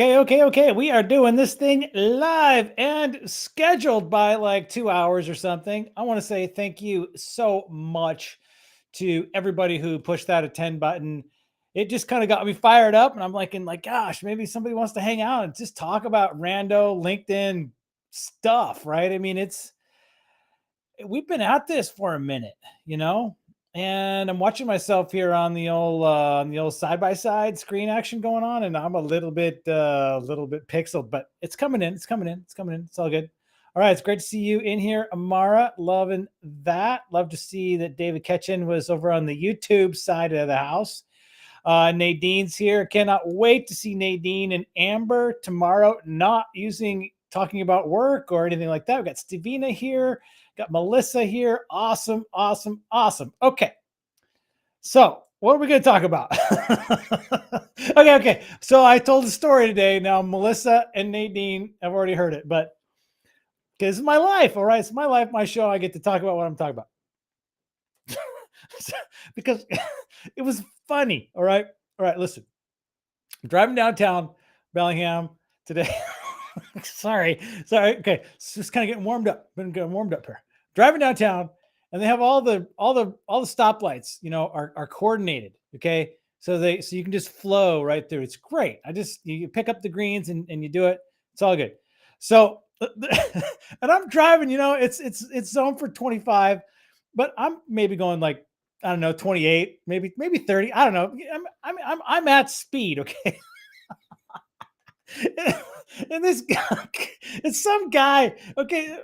Okay. We are doing this thing live and scheduled by like 2 hours or something. I want to say thank you so much to everybody who pushed that attend button. It just kind of got me fired up, and I'm like, gosh, maybe somebody wants to hang out and just talk about rando LinkedIn stuff, right? I mean, we've been at this for a minute, you know, and I'm watching myself here on the old side by side screen action going on, and I'm a little bit pixeled, but it's coming in, it's coming in, it's coming in. It's all good. All right, it's great to see you in here, Amara. Loving that. Love to see that David Ketchin was over on the YouTube side of the house. Nadine's here. Cannot wait to see Nadine and Amber tomorrow. Not using talking about work or anything like that. We've got Stevina here. Got Melissa here. Awesome, awesome, awesome. Okay. So, what are we going to talk about? Okay. So, I told the story today. Now, Melissa and Nadine have already heard it, but this is my life. All right. It's my life, my show. I get to talk about what I'm talking about. Because it was funny. All right. All right. Listen, I'm driving downtown Bellingham today. sorry. Okay. It's just kind of getting warmed up. Been getting warmed up here. Driving downtown, and they have all the stoplights, are coordinated. Okay. So you can just flow right through. It's great. You pick up the greens and you do it. It's all good. So and I'm driving, it's zoned for 25, but I'm maybe going like, I don't know, 28, maybe 30. I don't know. I'm at speed, okay? And this guy, it's some guy. Okay,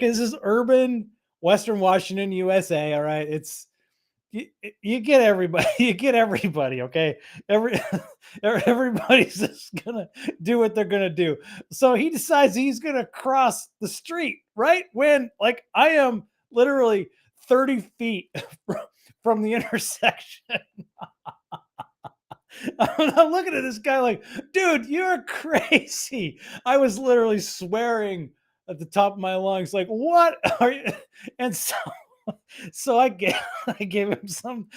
this is urban Western Washington, USA. All right, you get everybody. You get everybody. Okay, everybody's just gonna do what they're gonna do. So he decides he's gonna cross the street right when, like, I am literally 30 feet from the intersection. I'm looking at this guy like, dude, you're crazy. I was literally swearing at the top of my lungs, like, what are you? And so I gave him some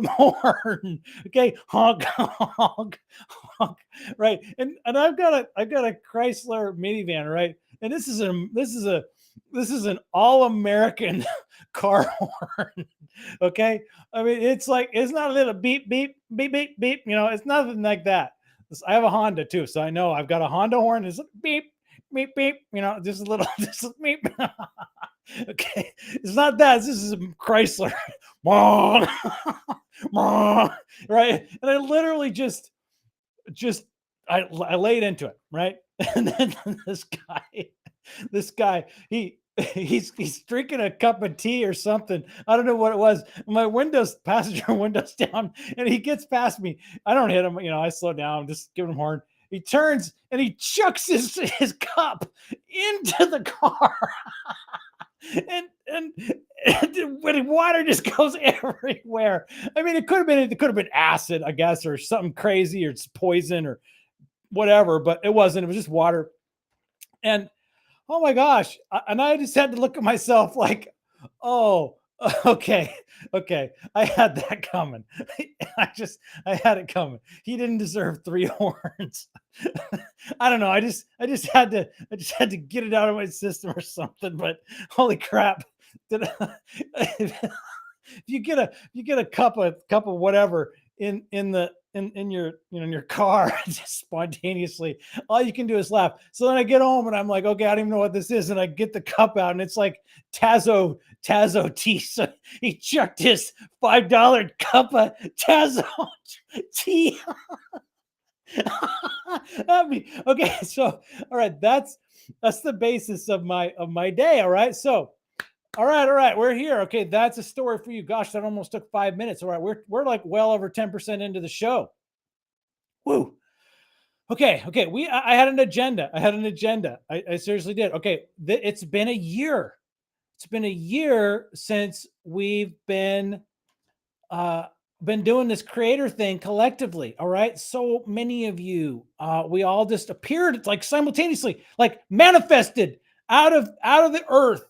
horn. Okay, honk, honk, honk. Right. And I've got a Chrysler minivan, right? And this is an all-American car horn. Okay. I mean, it's like, it's not a little beep, beep, beep, beep, beep. It's nothing like that. I have a Honda too. So I know I've got a Honda horn. It's beep, beep, beep, just a little, just a beep. Okay. It's not that. This is a Chrysler. Right. And I literally I laid into it. Right. And then this guy, he's drinking a cup of tea or something. I don't know what it was. My passenger windows down, and he gets past me. I don't hit him. I slow down, just giving him horn. He turns and he chucks his cup into the car. and when water just goes everywhere. I mean, it could have been acid, I guess, or something crazy, or it's poison or whatever, but it wasn't. It was just water. And oh my gosh. And I just had to look at myself like, oh, okay. I had that coming. I had it coming. He didn't deserve 3 horns. I don't know. I just had to get it out of my system or something, but holy crap. If you get a cup of whatever in your in your car just spontaneously, all you can do is laugh. So then I get home and I'm like, okay, I don't even know what this is, and I get the cup out and it's like Tazo tea. So he chucked his $5 cup of Tazo tea. Okay, so all right, that's the basis of my day. All right, so all right, we're here. Okay, that's a story for you. Gosh, that almost took 5 minutes. All right, we're like well over 10% into the show. Woo. Okay. I had an agenda. I seriously did. Okay, it's been a year. It's been a year since we've been doing this creator thing collectively. All right, so many of you, we all just appeared like simultaneously, like manifested out of the earth.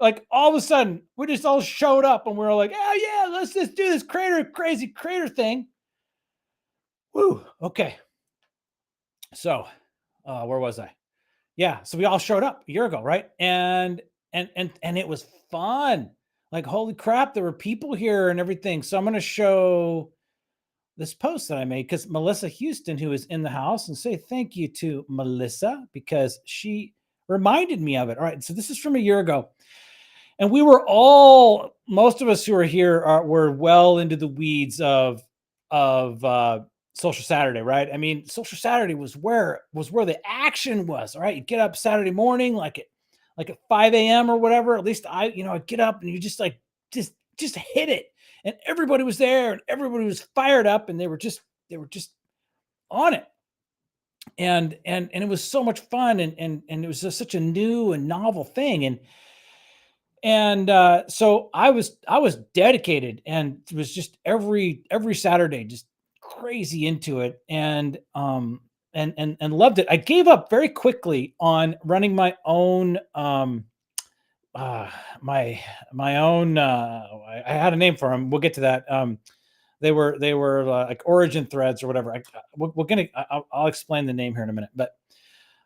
Like all of a sudden, we just all showed up and we were like, oh yeah, let's just do this crazy creator thing. Woo. Okay. So, where was I? Yeah, so we all showed up a year ago, right? And it was fun. Like, holy crap, there were people here and everything. So I'm going to show this post that I made because Melissa Houston, who is in the house, and say thank you to Melissa because she reminded me of it. All right, so this is from a year ago, and we were all, most of us who are here were well into the weeds of Social Saturday, right? I mean, Social Saturday was where the action was. All right, you get up Saturday morning, like at 5 a.m. or whatever. At least I'd get up and you just like just hit it, and everybody was there, and everybody was fired up, and they were just on it, and it was so much fun, and it was just such a new and novel thing, and so I was dedicated, and it was just every Saturday, just crazy into it, and loved it. I gave up very quickly on running my own uh my my own I had a name for them. We'll get to that. They were like origin threads or whatever. We're gonna I'll explain the name here in a minute, but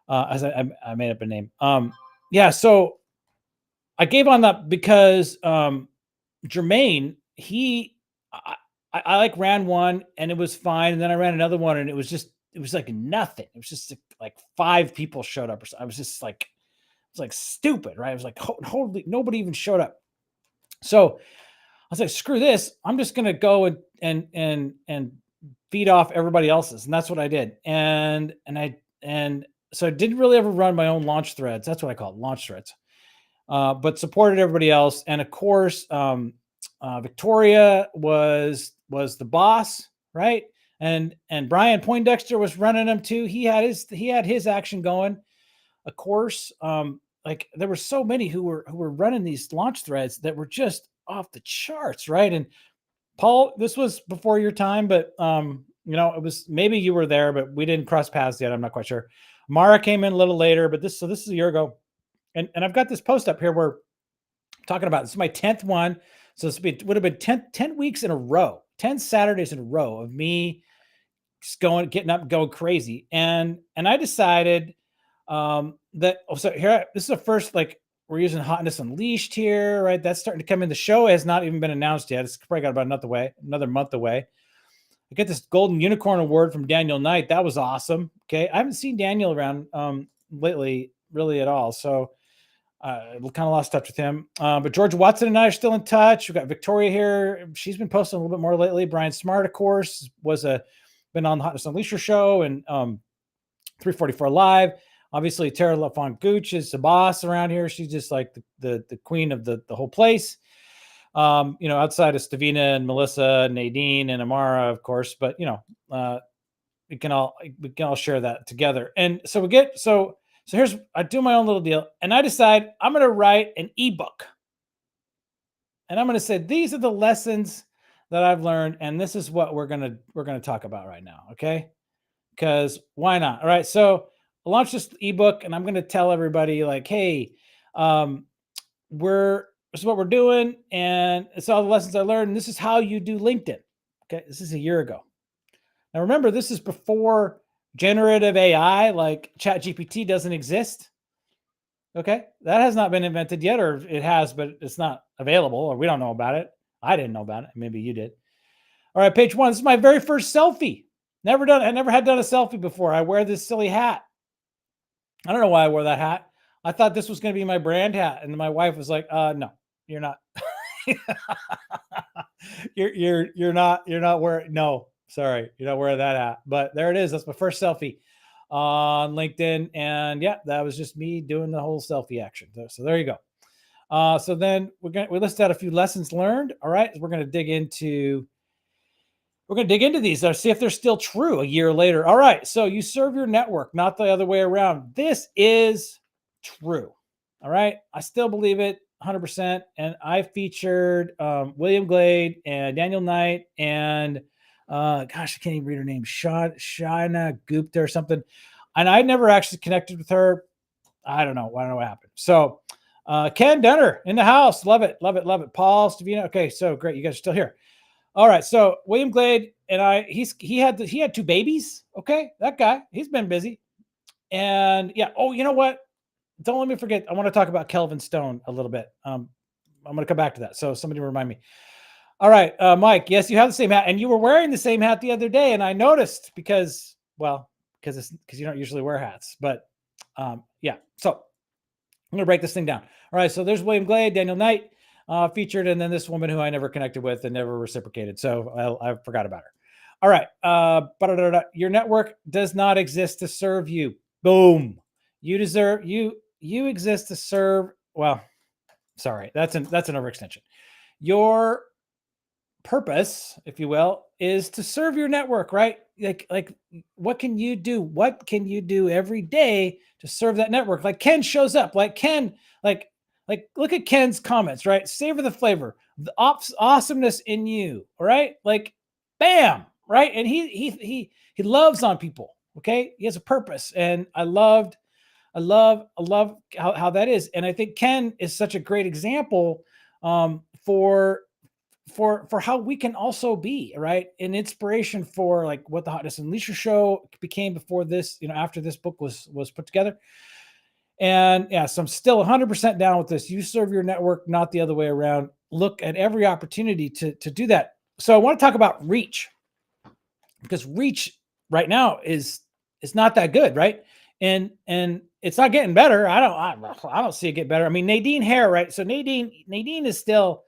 as I made up a name. Yeah, so I gave on that because Jermaine, I like ran one and it was fine, and then I ran another one and it was like nothing. It was just like five people showed up, or so. I was just like, it was like stupid, right? I was like, holy, nobody even showed up. So I was like, screw this. I'm just gonna go and feed off everybody else's, and that's what I did. And so I didn't really ever run my own launch threads. That's what I call it, launch threads. But supported everybody else. And of course, Victoria was the boss, right? And Brian Poindexter was running them too. He had his action going. Of course, like there were so many who were running these launch threads that were just off the charts, right? And Paul, this was before your time, but it was, maybe you were there, but we didn't cross paths yet. I'm not quite sure. Mara came in a little later, but this is a year ago. And I've got this post up here where I'm talking about, this is my 10th one. So would have been 10 weeks in a row, 10 Saturdays in a row of me just getting up, going crazy. And I decided that, so here, this is the first, like, we're using Hotness Unleashed here, right? That's starting to come in. The show has not even been announced yet. It's probably got about another month away. I get this Golden Unicorn Award from Daniel Knight. That was awesome. Okay. I haven't seen Daniel around lately, really at all. So kind of lost touch with him. But George Watson and I are still in touch. We've got Victoria here. She's been posting a little bit more lately. Brian Smart, of course, been on the Hotness Unleashed show and 344 Live. Obviously, Tara LaFont Gooch is the boss around here. She's just like the queen of the whole place. Outside of Stavina and Melissa, Nadine and Amara, of course, but we can all share that together. And so here's, I do my own little deal, and I decide I'm going to write an ebook, and I'm going to say these are the lessons that I've learned, and this is what we're going to talk about right now, okay? Because why not? All right, so I launched this ebook, and I'm going to tell everybody, like, hey, this is what we're doing, and it's all the lessons I learned, and this is how you do LinkedIn. Okay, this is a year ago. Now remember, this is before generative AI, like ChatGPT, doesn't exist. Okay, that has not been invented yet, or it has, but it's not available, or we don't know about it. I didn't know about it. Maybe you did. All right, page 1. This is my very first selfie. I never had done a selfie before. I wear this silly hat. I don't know why I wore that hat. I thought this was going to be my brand hat, and my wife was like, "No, you're not. you're not wearing. No, sorry, you're not wearing that hat." But there it is. That's my first selfie on LinkedIn, and yeah, that was just me doing the whole selfie action. So there you go. So then we listed out a few lessons learned. All right, we're gonna dig into these. See if they're still true a year later. All right, so you serve your network, not the other way around. This is true. All right, I still believe it 100%. And I featured William Glade and Daniel Knight and gosh, I can't even read her name, Shaina Gupta or something. And I never actually connected with her. I don't know what happened. So Ken Dunner in the house. Love it. Paul, Stavina. Okay, so great. You guys are still here. All right. So William Glade and he had two babies. Okay, that guy, he's been busy. And yeah. Oh, you know what? Don't let me forget. I want to talk about Kelvin Stone a little bit. I'm going to come back to that. So somebody remind me. All right, Mike. Yes, you have the same hat, and you were wearing the same hat the other day, and I noticed because, well, because you don't usually wear hats, but yeah. So I'm going to break this thing down. All right. So there's William Glade, Daniel Knight featured, and then this woman who I never connected with and never reciprocated. So I forgot about her. All right. Your network does not exist to serve you. Boom. You exist to serve. Well, sorry, that's an overextension. Your purpose, if you will, is to serve your network, right? Like what can you do? What can you do every day to serve that network? Like Ken shows up, like Ken, like look at Ken's comments, right? Savor the flavor, the awesomeness in you, all right? Like bam, right? And he loves on people, okay? He has a purpose, and I love how that is. And I think Ken is such a great example for how we can also be, right, an inspiration for like what the Hotness and Leisure Show became before this, after this book was put together. And yeah, so I'm still 100% down with this. You serve your network, not the other way around. Look at every opportunity to do that. So I want to talk about reach, because reach right now is not that good, right? And it's not getting better. I don't see it get better. I mean, Nadine Hare, right? So Nadine is still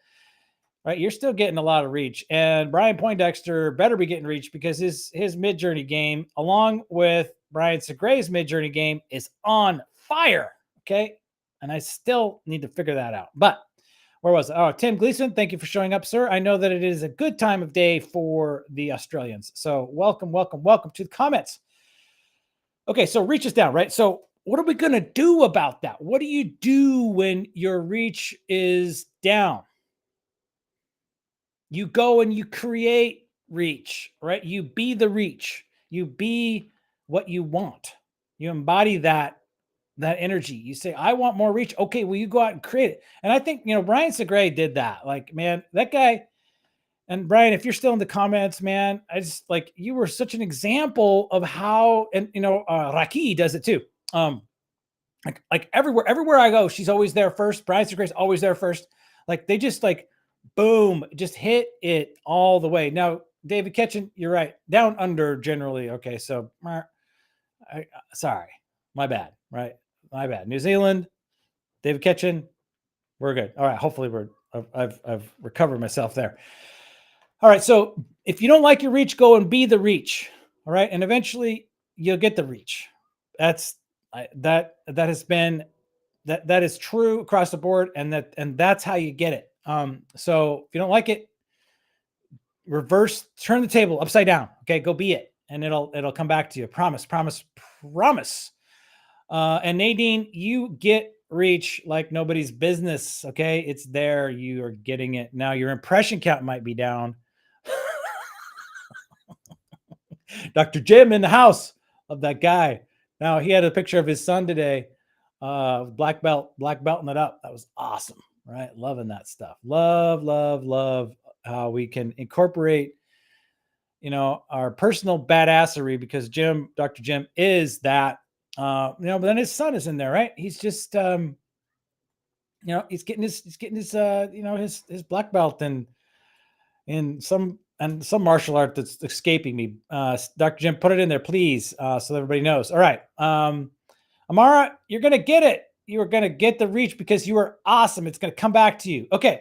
right. You're still getting a lot of reach, and Brian Poindexter better be getting reach, because his Midjourney game, along with Brian Segray's Midjourney game, is on fire. Okay, and I still need to figure that out. But where was it? Oh, Tim Gleason, thank you for showing up, sir. I know that it is a good time of day for the Australians. So welcome to the comments. Okay, so reach is down, right? So what are we going to do about that? What do you do when your reach is down? You go and you create reach, right? You be the reach. You be what you want. You embody that energy. You say, I want more reach. Okay, well, you go out and create it. And I think, Brian Segray did that. Like, man, that guy. And Brian, if you're still in the comments, man, I just like, you were such an example of how, and Raki does it too. Like everywhere I go, she's always there first. Brian Segray's always there first. Like they just like, boom, just hit it all the way. Now, David Ketchen, you're right. Down under generally. Okay, so sorry, my bad. Right, my bad. New Zealand, David Ketchen, we're good. All right, hopefully I've recovered myself there. All right, so if you don't like your reach, go and be the reach. All right, and eventually you'll get the reach. That has been that is true across the board, and that's how you get it. So if you don't like it, turn the table upside down. Okay, go be it, and it'll come back to you. Promise. And Nadine, you get reach like nobody's business. Okay, it's there. You are getting it now. Your impression count might be down. Dr. Jim in the house of that guy. Now he had a picture of his son today, black belting it up. That was awesome, right? Loving that stuff. Love how we can incorporate, our personal badassery, because Dr. Jim is that, but then his son is in there, right? He's just, he's getting his black belt in some martial art that's escaping me. Dr. Jim, put it in there, please, so everybody knows. All right. Amara, you're going to get it. You are going to get the reach because you are awesome. It's going to come back to you. Okay.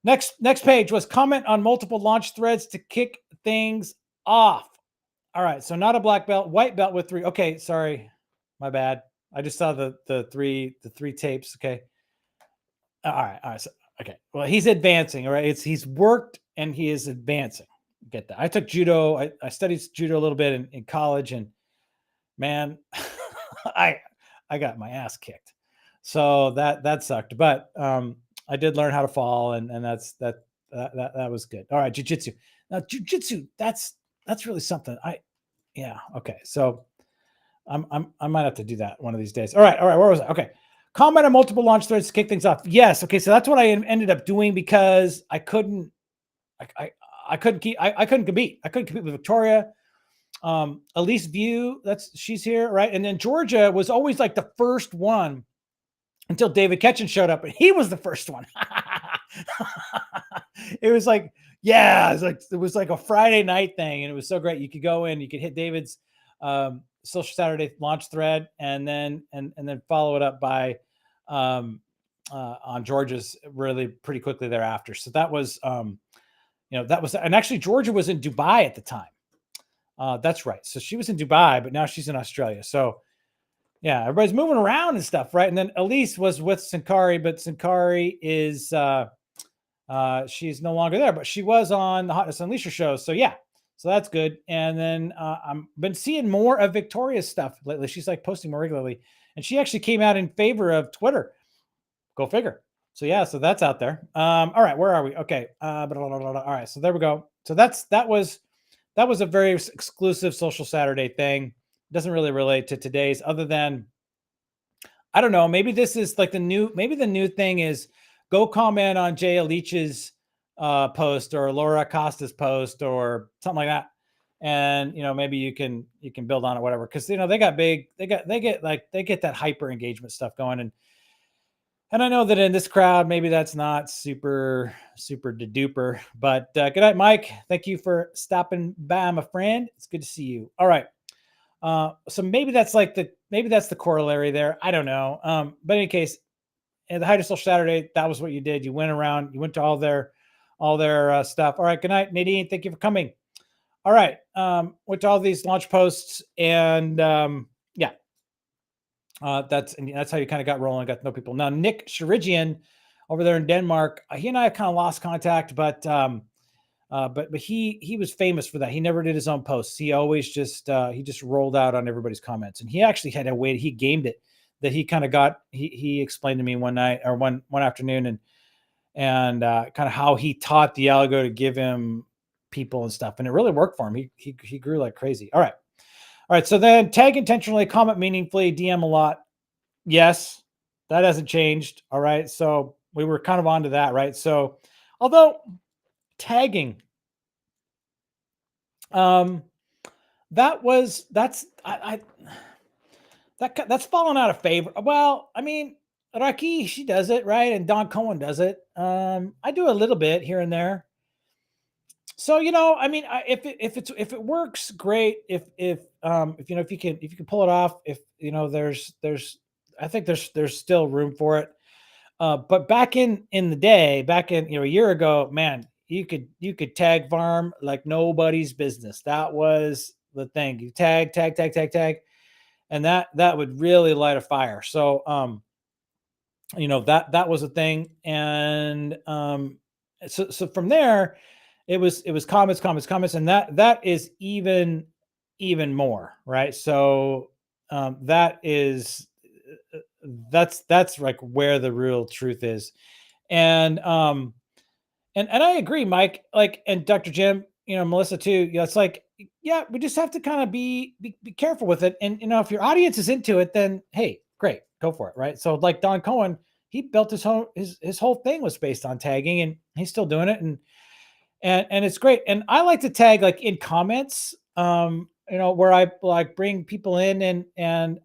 Next page was comment on multiple launch threads to kick things off. All right. So not a black belt, white belt with 3. Okay. Sorry. My bad. I just saw the three tapes. Okay. All right. So, okay. Well, he's advancing. All right. He's worked and he is advancing. Get that. I took judo. I studied judo a little bit in college, and man, I got my ass kicked. So that sucked. But I did learn how to fall, and that was good. All right, jiu-jitsu. Now jiu-jitsu, that's really something. Yeah. Okay. So I might have to do that one of these days. All right. Where was I? Okay. Comment on multiple launch threads to kick things off. Yes. Okay. So that's what I ended up doing because I couldn't I couldn't keep I couldn't compete. I couldn't compete with Victoria. Elise View, she's here, right? And then Georgia was always like the first one until David Ketchen showed up, and he was the first one. It was like, yeah, it was like a Friday night thing, and it was so great. You could go in, you could hit David's Social Saturday launch thread, and then follow it up by um, on Georgia's really pretty quickly thereafter. So that was that was, and actually Georgia was in Dubai at the time. That's right. So she was in Dubai, but now she's in Australia. So yeah, everybody's moving around and stuff, right? And then Elise was with Sankari, but Sankari is she's no longer there, but she was on the Hotness Unleashed show. So yeah, so that's good. And then I'm been seeing more of Victoria's stuff lately. She's like posting more regularly, and she actually came out in favor of Twitter. Go figure. So yeah, so that's out there. All right, where are we? Okay. All right, so there we go. So that was a very exclusive Social Saturday thing. Doesn't really relate to today's, other than I don't know. Maybe this is like maybe the new thing is go comment on Jay Leach's post or Laura Costa's post or something like that. And maybe you can build on it, whatever. Cause they got big, they get that hyper engagement stuff going. And I know that in this crowd, maybe that's not super, super duper, but good night, Mike. Thank you for stopping by, my friend. It's good to see you. All right. So maybe that's the corollary there. I don't know. But in any case, at the height of Social Saturday, that was what you did. You went around, you went to all their stuff. All right. Good night, Nadine. Thank you for coming. All right. Went to all these launch posts, and yeah, that's how you kind of got rolling, got to know people. Now, Nick Sherigian over there in Denmark, he and I have kind of lost contact, but he was famous for that. He never did his own posts. He always just he just rolled out on everybody's comments, and he actually had a way he gamed it that he kind of got. He explained to me one night or one afternoon, and kind of how he taught the algo to give him people and stuff, and it really worked for him. He grew like crazy. All right. So then tag intentionally, comment meaningfully, DM a lot. Yes, that hasn't changed. All right. So we were kind of onto that, right? So although tagging, that's fallen out of favor. Well, I mean, Raki, she does it, right? And Don Cohen does it. I do a little bit here and there. So I mean, if it works, great. If you can pull it off, if there's I think there's still room for it. But back in the day, back in a year ago, man, you could tag farm like nobody's business. That was the thing. You tag, and that would really light a fire. So that was a thing. And so from there, it was comments, and that is even more, right? So that is that's like where the real truth is. And I agree, Mike, like, and Dr. Jim, Melissa too. It's like, yeah, we just have to kind of be careful with it. And if your audience is into it, then hey, great, go for it, right? So like Don Cohen, he built his whole thing was based on tagging, and he's still doing it, and it's great. And I like to tag like in comments, where I like bring people in, I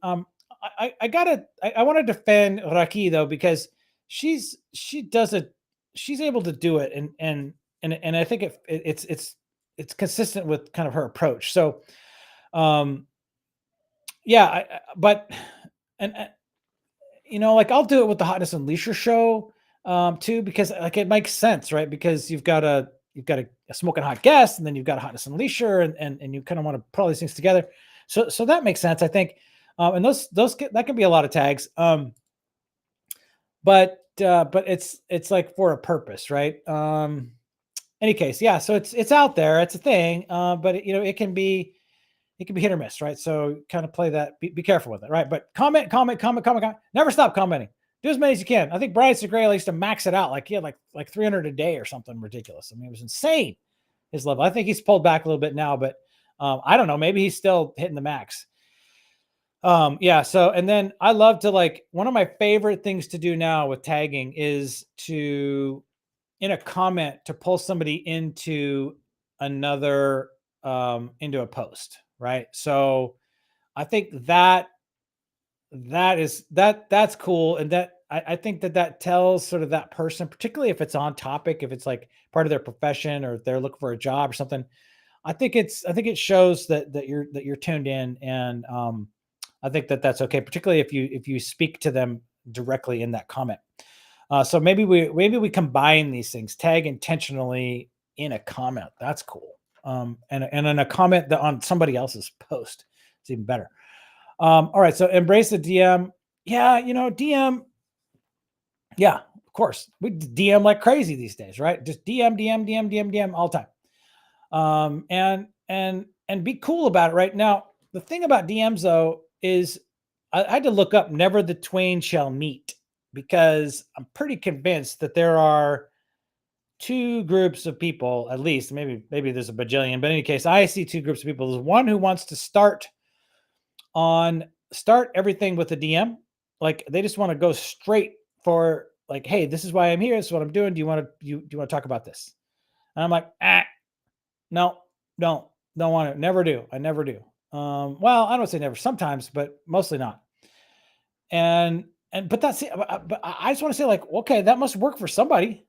want to defend Raki though, because she does it, she's able to do it, and I think it's consistent with kind of her approach. So yeah, but and like I'll do it with the Hotness Unleashed show too, because like it makes sense, right? Because you've got a smoking hot guest, and then you've got a Hotness Unleashed, and you kind of want to put all these things together. So that makes sense, I think. And that can be a lot of tags. But it's like for a purpose, right? Any case, yeah. So it's out there, it's a thing. But it can be hit or miss, right? So kind of play that, be careful with it, right? But comment, never stop commenting. Do as many as you can. I think Brian Segura used to max it out, like he had like 300 a day or something ridiculous. I mean, it was insane, his level. I think he's pulled back a little bit now, but I don't know, maybe he's still hitting the max. Yeah. So, and then I love to, like, one of my favorite things to do now with tagging is to in a comment to pull somebody into another into a post, right? So I think that's cool, and that I think that tells sort of that person, particularly if it's on topic, if it's like part of their profession or if they're looking for a job or something. I think it shows that you're tuned in, and I think that's okay, particularly if you speak to them directly in that comment. So maybe we combine these things, tag intentionally in a comment. That's cool. And in a comment that on somebody else's post, it's even better. All right, so embrace the DM. Yeah, DM. Yeah, of course, we DM like crazy these days, right? Just DM, DM, DM, DM, DM all the time. And be cool about it. Right now, the thing about DMs though is I had to look up "never the twain shall meet" because I'm pretty convinced that there are two groups of people, at least. Maybe there's a bajillion, but in any case, I see two groups of people. There's one who wants to start everything with a DM, like they just want to go straight for like, hey, this is why I'm here. This is what I'm doing. Do you want to talk about this? And I'm like, no, don't want to. Never do. I never do. Well, I don't say never. Sometimes, but mostly not. And but that's it. But I just want to say, like, okay, that must work for somebody.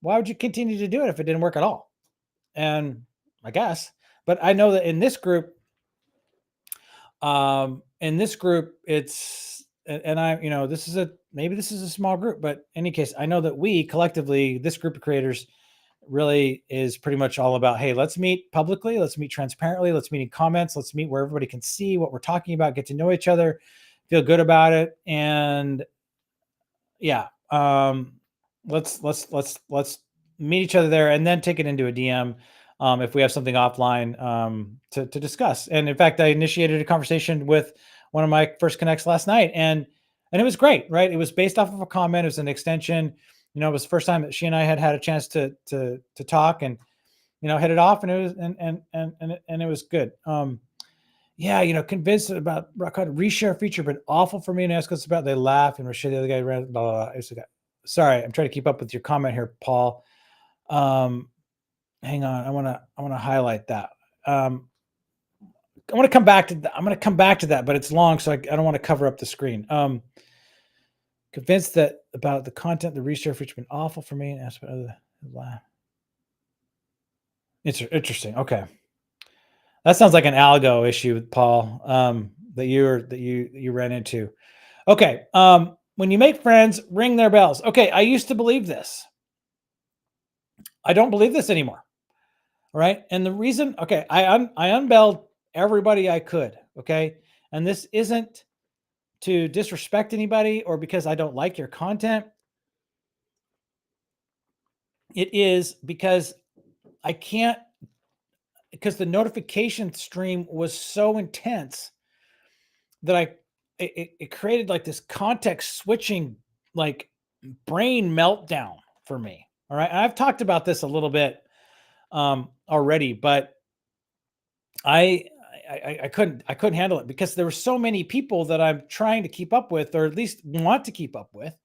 Why would you continue to do it if it didn't work at all? And I guess, but I know that in this group, it's and I, this is a small group, but in any case, I know that we collectively, this group of creators really is pretty much all about, hey, let's meet publicly, let's meet transparently, let's meet in comments, let's meet where everybody can see what we're talking about, get to know each other, feel good about it. And yeah, let's meet each other there and then take it into a DM if we have something offline to discuss. And in fact, I initiated a conversation with one of my first connects last night, and it was great, right? It was based off of a comment. It was an extension. It was the first time that she and I had a chance to talk, and hit it off, and it was and it was good. Yeah, convinced about rock hard reshare feature, but awful for me and ask us about. They laugh and Rashid, the other guy ran. Blah, blah, blah. It's okay. Sorry, I'm trying to keep up with your comment here, Paul. Hang on, I want to highlight that. I want to come back to that. I'm going to come back to that, but it's long, so I don't want to cover up the screen. Convinced that about the content, the reshare feature been awful for me and ask about other. It's interesting. Okay. That sounds like an algo issue, Paul, that you ran into. Okay. When you make friends, ring their bells. Okay. I used to believe this. I don't believe this anymore. All right. And the reason, okay, I unbelled everybody I could. Okay. And this isn't to disrespect anybody or because I don't like your content. It is because I can't, because the notification stream was so intense that it created like this context switching, like brain meltdown for me. All right. And I've talked about this a little bit already, but I couldn't handle it because there were so many people that I'm trying to keep up with, or at least want to keep up with.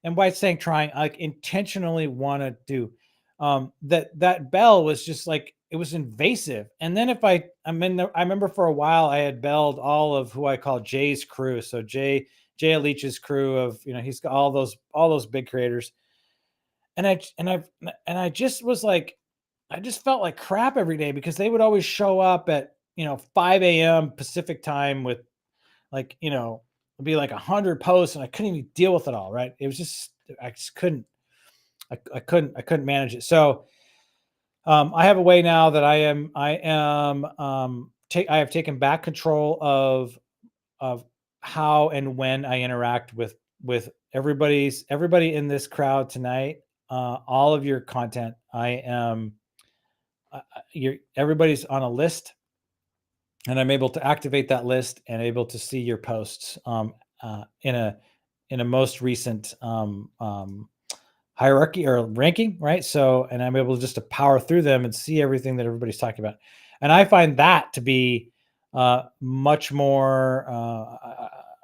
And by saying trying, I like intentionally want to do that bell was just like, it was invasive. And then if I remember for a while I had belled all of who I call Jay's crew. So Jay Leach's crew of, he's got all those big creators. And I just was like, I just felt like crap every day because they would always show up at 5 a.m. Pacific time with like, it'd be like 100 posts, and I couldn't even deal with it all. Right. It was just, I just couldn't, I couldn't manage it. So I have a way now that I have taken back control of how and when I interact with everybody in this crowd tonight. All of your content, everybody's on a list, and I'm able to activate that list and able to see your posts in a most recent hierarchy or ranking, right? So, and I'm able just to power through them and see everything that everybody's talking about. And I find that to be much more,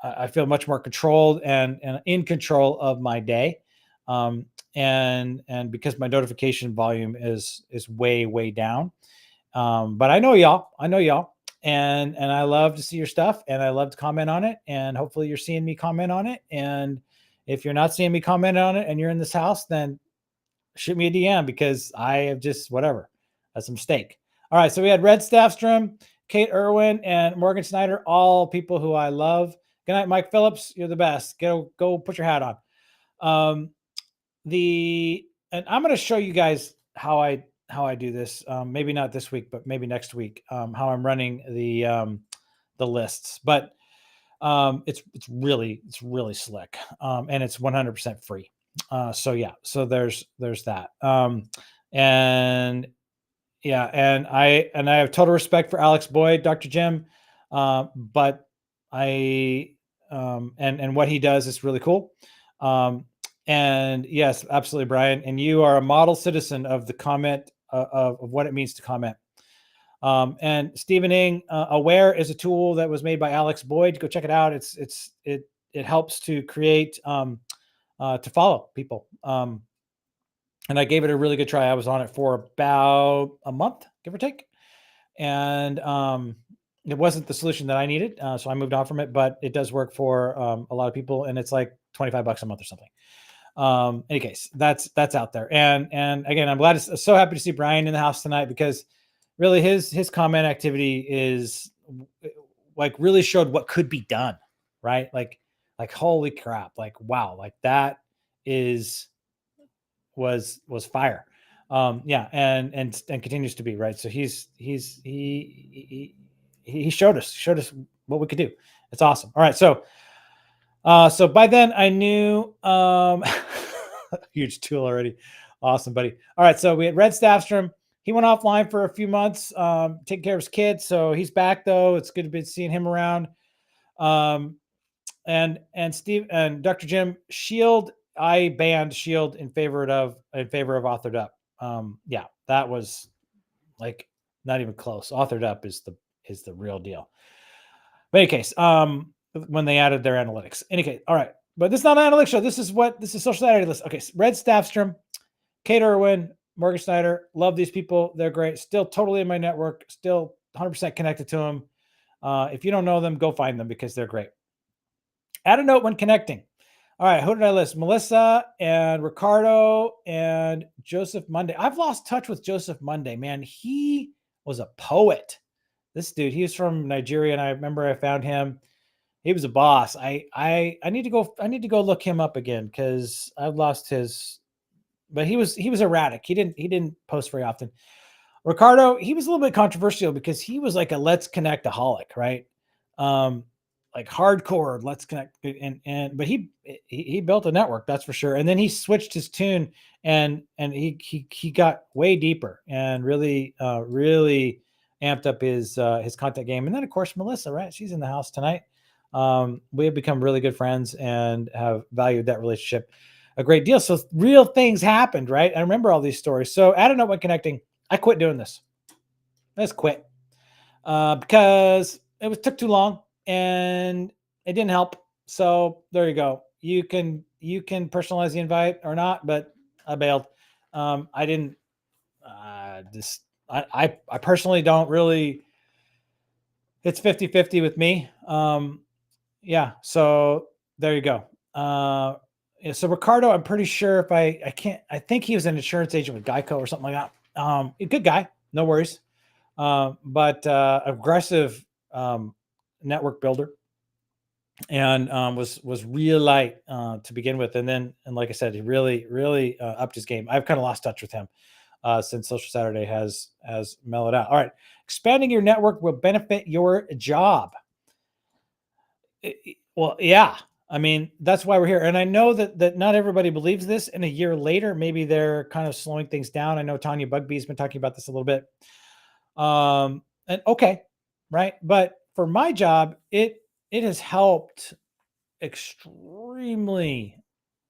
I feel much more controlled and in control of my day. and because my notification volume is way down. But I know y'all. And I love to see your stuff, and I love to comment on it. And hopefully, you're seeing me comment on it. And if you're not seeing me comment on it, and you're in this house, then shoot me a DM, because I have just whatever. That's a mistake. All right, so we had Red Staffstrom, Kate Irwin, and Morgan Snyder, all people who I love. Good night, Mike Phillips. You're the best. Go put your hat on. Um, and I'm going to show you guys how I do this. Maybe not this week, but maybe next week. How I'm running the lists, but it's really slick, and it's 100% free. So yeah, so there's that. And yeah, and I have total respect for Alex Boyd, Dr. Jim, but and what he does is really cool. And yes, absolutely, Brian. And you are a model citizen of the comment, of what it means to comment. And Stephen Ing, Aware is a tool that was made by Alex Boyd. Go check it out. It helps to create, to follow people. And I gave it a really good try. I was on it for about a month, give or take. And it wasn't the solution that I needed. So I moved on from it, but it does work for a lot of people. And it's like $25 a month or something. Any case, that's out there. And again, I'm glad, so happy to see Brian in the house tonight, because really his comment activity is like really showed what could be done, right? Like holy crap, like wow, like that was fire. Yeah, and continues to be, right? So he showed us what we could do. It's awesome. All right, so by then I knew huge tool already. Awesome, buddy. All right, so we had Red Staffstrom. He went offline for a few months, taking care of his kids. So he's back though. It's good to be seeing him around. And Steve and Dr. Jim, Shield, I banned Shield in favor of Authored Up. Yeah, that was like not even close. Authored Up is the real deal. But in any case, when they added their analytics. In any case, all right. But this is not an analytics show. This is Social Saturday list. Okay, Red Staffstrom, Kate Irwin, Morgan Snyder. Love these people. They're great. Still totally in my network. Still 100% connected to them. If you don't know them, go find them, because they're great. Add a note when connecting. All right, who did I list? Melissa and Ricardo and Joseph Monday. I've lost touch with Joseph Monday, man. He was a poet. This dude, he was from Nigeria, and I remember I found him. He was a boss. I need to go look him up again, because I've lost his. But he was erratic. He didn't post very often. Ricardo, he was a little bit controversial, because he was like a let's connect-aholic, right? Like hardcore let's connect, but he built a network, that's for sure. And then he switched his tune, and he got way deeper, and really amped up his content game. And then of course Melissa, right? She's in the house tonight. We have become really good friends and have valued that relationship a great deal. So real things happened, right? I remember all these stories. So I don't know when connecting. I quit doing this. Let's quit because it took too long and it didn't help. So there you go. You can personalize the invite or not, but I bailed. I didn't. I personally don't really. It's 50-50 with me. Yeah. So there you go. Yeah, so Ricardo, I'm pretty sure I think he was an insurance agent with Geico or something like that. A good guy, no worries. But aggressive network builder, and was real light to begin with, and like I said, he really upped his game. I've kind of lost touch with him since Social Saturday has mellowed out. All right, expanding your network will benefit your job. Well, yeah. I mean, that's why we're here. And I know that not everybody believes this. And a year later, maybe they're kind of slowing things down. I know Tanya Bugby's been talking about this a little bit. And okay, right. But for my job, it has helped extremely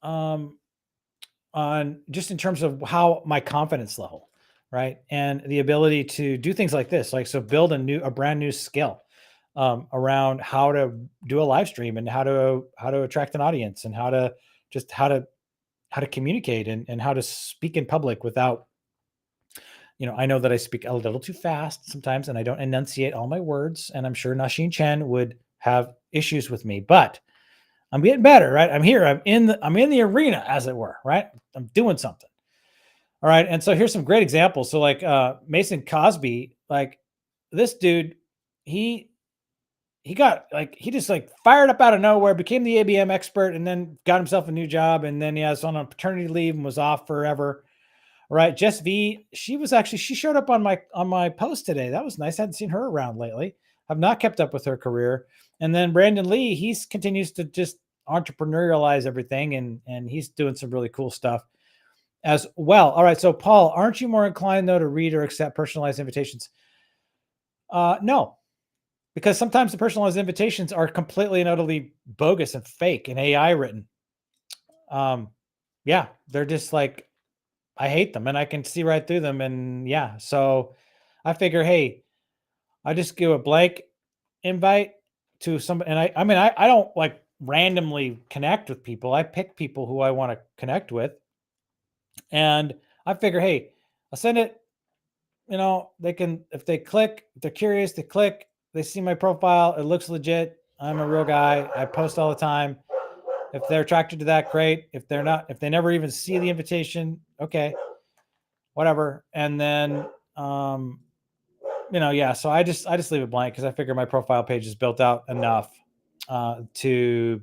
on just in terms of how my confidence level, right. And the ability to do things like this, like, so build a brand new skill around how to do a live stream and how to attract an audience and how to how to communicate and how to speak in public without, I know that I speak a little too fast sometimes and I don't enunciate all my words. And I'm sure Nasheen Chen would have issues with me, but I'm getting better, right? I'm here. I'm in the arena, as it were, right? I'm doing something. All right. And so here's some great examples. So like Mason Cosby, like this dude, he he just like fired up out of nowhere, became the ABM expert, and then got himself a new job. And then he was on a paternity leave and was off forever. All right. Jess V, she showed up on my post today. That was nice. I hadn't seen her around lately. I've not kept up with her career. And then Brandon Lee, he continues to just entrepreneurialize everything, and he's doing some really cool stuff as well. All right. So Paul, aren't you more inclined though to read or accept personalized invitations? No, because sometimes the personalized invitations are completely and utterly bogus and fake and AI written. Yeah, they're just like, I hate them and I can see right through them. And yeah, so I figure, hey, I just give a blank invite to somebody. And I don't like randomly connect with people. I pick people who I want to connect with. And I figure, hey, I'll send it, they can, if they click, if they're curious, they click, they see my profile, it looks legit. I'm a real guy. I post all the time. If they're attracted to that, great. If they're not, if they never even see the invitation, okay, whatever. And then, yeah, so I just leave it blank because I figure my profile page is built out enough to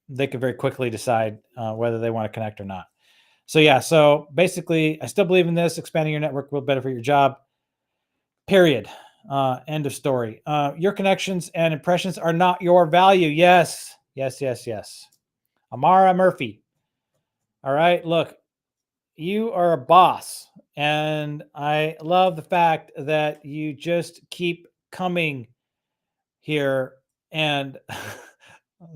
they could very quickly decide whether they want to connect or not. So yeah, so basically, I still believe in this. Expanding your network will benefit your job. Period. End of story. Your connections and impressions are not your value. Yes, yes, yes, yes. Amara Murphy. All right, look, you are a boss, and I love the fact that you just keep coming here. And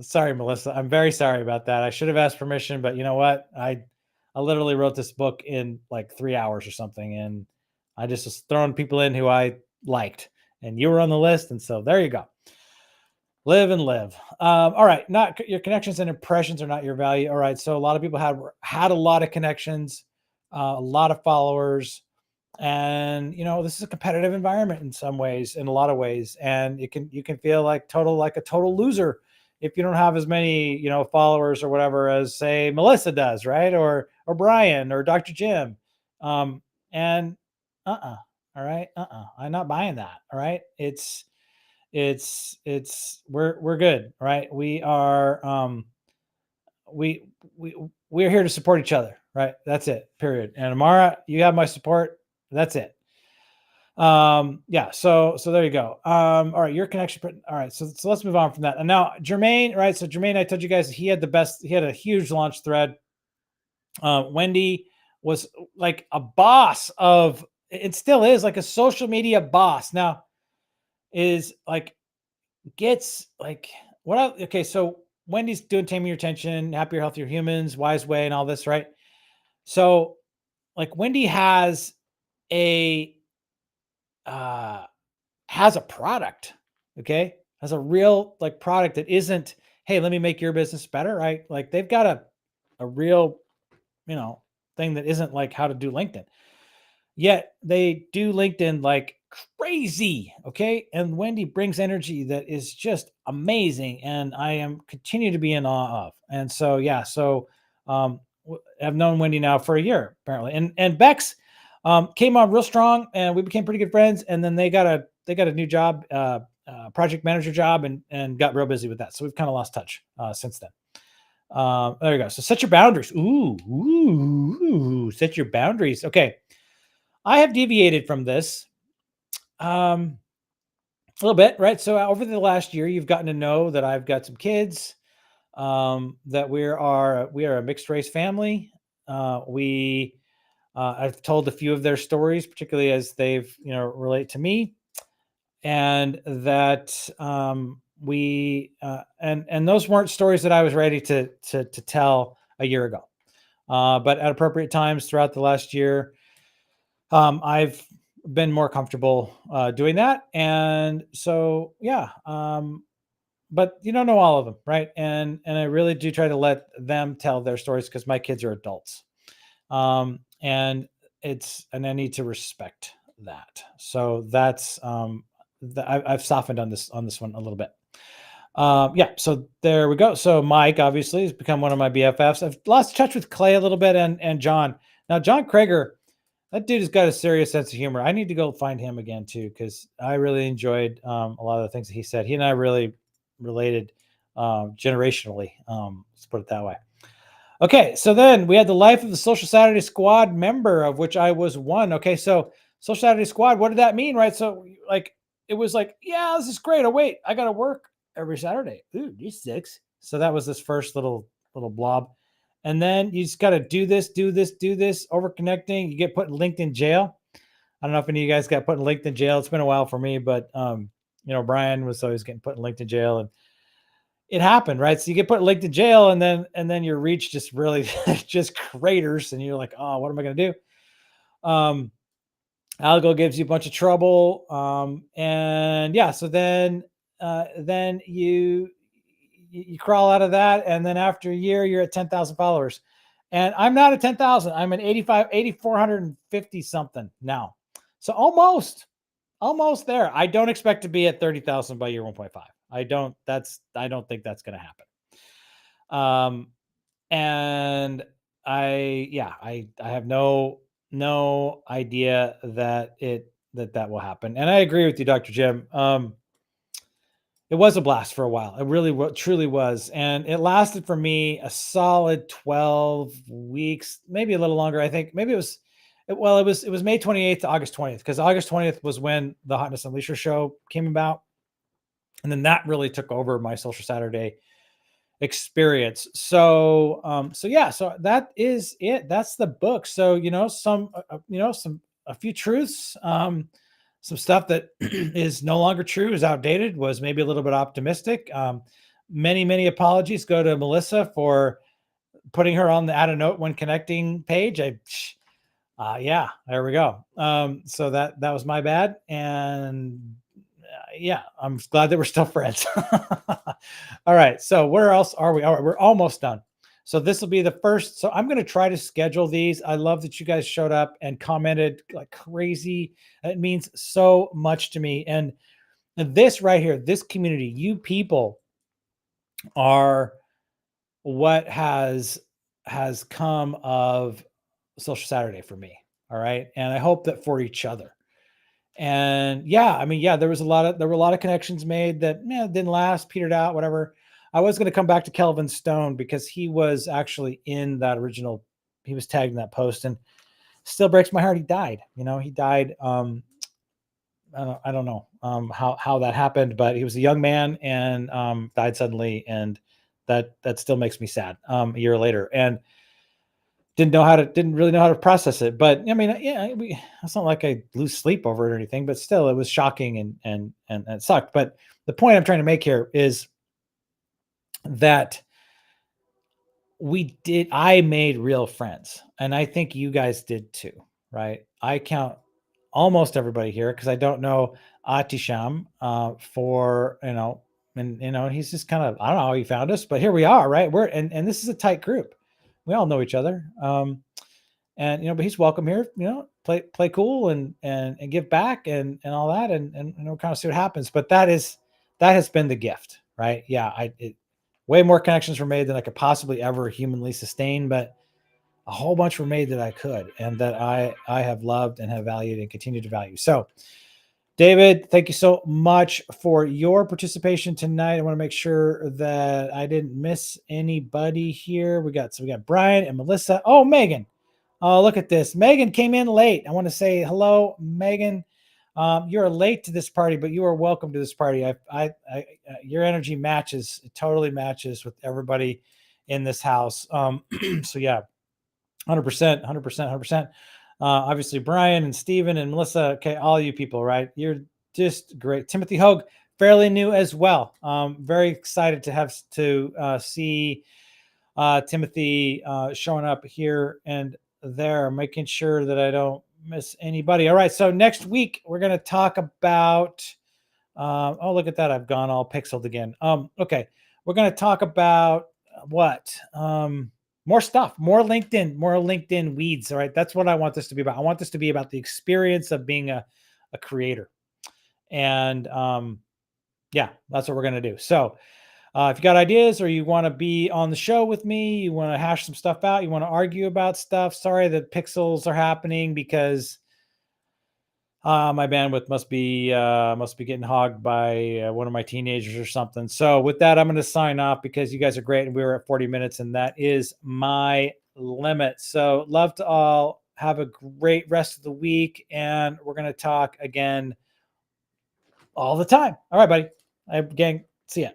sorry, Melissa, I'm very sorry about that. I should have asked permission, but you know what? I literally wrote this book in like 3 hours or something, and I just was throwing people in who I liked, and you were on the list, and so there you go. Live and live. All right, not your connections and impressions are not your value. All right, so a lot of people had a lot of connections, a lot of followers, and this is a competitive environment in some ways, in a lot of ways, and you can feel like a total loser if you don't have as many followers or whatever as say Melissa does, right? Or Brian or Dr. Jim. And all right, I'm not buying that. All right, we're good, right? We are we we we're here to support each other, right? That's it, period. And Amara, you have my support. That's it. Yeah, so there you go. All right, your connection. All right, so let's move on from that. And now Jermaine, right? So Jermaine, I told you guys he had a huge launch thread. Wendy was like a boss of, it still is like a social media boss now, is like gets like okay, so Wendy's doing Taming Your Attention, Happier, Healthier Humans, Wise Way, and all this, right? So like Wendy a uh has a product, okay? Has a real like product that isn't, hey, let me make your business better, right? Like they've got a real, thing that isn't like how to do LinkedIn. Yet they do LinkedIn like crazy, okay? And Wendy brings energy that is just amazing, and I am continue to be in awe of. And so yeah, so I've known Wendy now for a year apparently, and Bex came on real strong, and we became pretty good friends. And then they got a new job, project manager job, and got real busy with that. So we've kind of lost touch since then. There you go. So set your boundaries. Ooh, set your boundaries. Okay. I have deviated from this a little bit, right? So over the last year, you've gotten to know that I've got some kids, that we are a mixed race family. I've told a few of their stories, particularly as they've relate to me, and that and those weren't stories that I was ready to tell a year ago, but at appropriate times throughout the last year, I've been more comfortable doing that. And so, yeah, but you don't know all of them, right? And I really do try to let them tell their stories because my kids are adults, and I need to respect that. So that's I've softened on this one a little bit. Yeah, so there we go. So Mike obviously has become one of my BFFs. I've lost touch with Clay a little bit and John. Now John Krager, that dude has got a serious sense of humor. I need to go find him again too because I really enjoyed a lot of the things that he said. He and I really related generationally. Let's put it that way. Okay, so then we had the life of the Social Saturday Squad member, of which I was one. Okay, so Social Saturday Squad, what did that mean, right? So like it was like, yeah, this is great. Oh wait, I got to work every Saturday. Ooh, these six. So that was this first little blob, and then you just got to do this, do this, do this. Over connecting, you get put in LinkedIn jail. I don't know if any of you guys got put in LinkedIn jail. It's been a while for me, but Brian was always getting put in LinkedIn jail, and it happened, right? So you get put linked to jail, and then your reach just really just craters, and you're like, oh, what am I going to do? Algo gives you a bunch of trouble, and yeah, so then you crawl out of that, and then after a year, you're at 10,000 followers, and I'm not at 10,000. I'm at 8,450 something now, so almost there. I don't expect to be at 30,000 by year 1.5. I don't think that's going to happen. And I have no idea that will happen. And I agree with you, Dr. Jim. It was a blast for a while. It really truly was. And it lasted for me a solid 12 weeks, maybe a little longer. I think maybe it was May 28th to August 20th, because August 20th was when the Hotness Unleasher show came about. And then that really took over my Social Saturday experience. So yeah, so that is it. That's the book. So a few truths, some stuff that is no longer true, is outdated, was maybe a little bit optimistic. Many apologies go to Melissa for putting her on the add a note when connecting page. Yeah, there we go. So that was my bad, and yeah, I'm glad that we're still friends. All right, so where else are we? All right, we're almost done. So this will be the first. So I'm going to try to schedule these. I love that you guys showed up and commented like crazy. It means so much to me. And this right here, this community, you people are what has come of Social Saturday for me. All right, and I hope that for each other. And yeah, I mean, yeah, there were a lot of connections made that didn't last, petered out, whatever. I was going to come back to Kelvin Stone because he was actually in that original. He was tagged in that post, and still breaks my heart. He died. He died. I don't know how that happened, but he was a young man and died suddenly, and that still makes me sad. A year later, and didn't really know how to process it. But I mean, yeah, it's not like I lose sleep over it or anything, but still it was shocking and it sucked. But the point I'm trying to make here is that I made real friends, and I think you guys did too, right? I count almost everybody here because I don't know Atisham for, and he's just kind of, I don't know how he found us, but here we are, right? And this is a tight group. We all know each other. And but he's welcome here. Play cool and give back and all that, and we'll kind of see what happens. But that has been the gift, right? Yeah, way more connections were made than I could possibly ever humanly sustain, but a whole bunch were made that I could, and that I have loved and have valued and continue to value. So, David, thank you so much for your participation tonight. I want to make sure that I didn't miss anybody here. We got Brian and Melissa. Oh, Megan. Oh, look at this. Megan came in late. I want to say hello, Megan. You're late to this party, but you are welcome to this party. Your energy matches. It totally matches with everybody in this house. So yeah, 100%, 100%, 100%. Obviously, Brian and Steven and Melissa. Okay, all you people, right? You're just great. Timothy Hogue, fairly new as well. Very excited to see Timothy showing up here and there, making sure that I don't miss anybody. All right, so next week we're going to talk about Oh, look at that. I've gone all pixeled again. Okay. We're going to talk about what? More stuff, more LinkedIn weeds. All right. That's what I want this to be about. I want this to be about the experience of being a creator. And yeah, that's what we're going to do. So if you got ideas or you want to be on the show with me, you want to hash some stuff out, you want to argue about stuff. Sorry that pixels are happening because my bandwidth must be getting hogged by one of my teenagers or something. So with that, I'm going to sign off because you guys are great, and we were at 40 minutes, and that is my limit. So love to all. Have a great rest of the week, and we're going to talk again all the time. All right, buddy. Gang. See ya.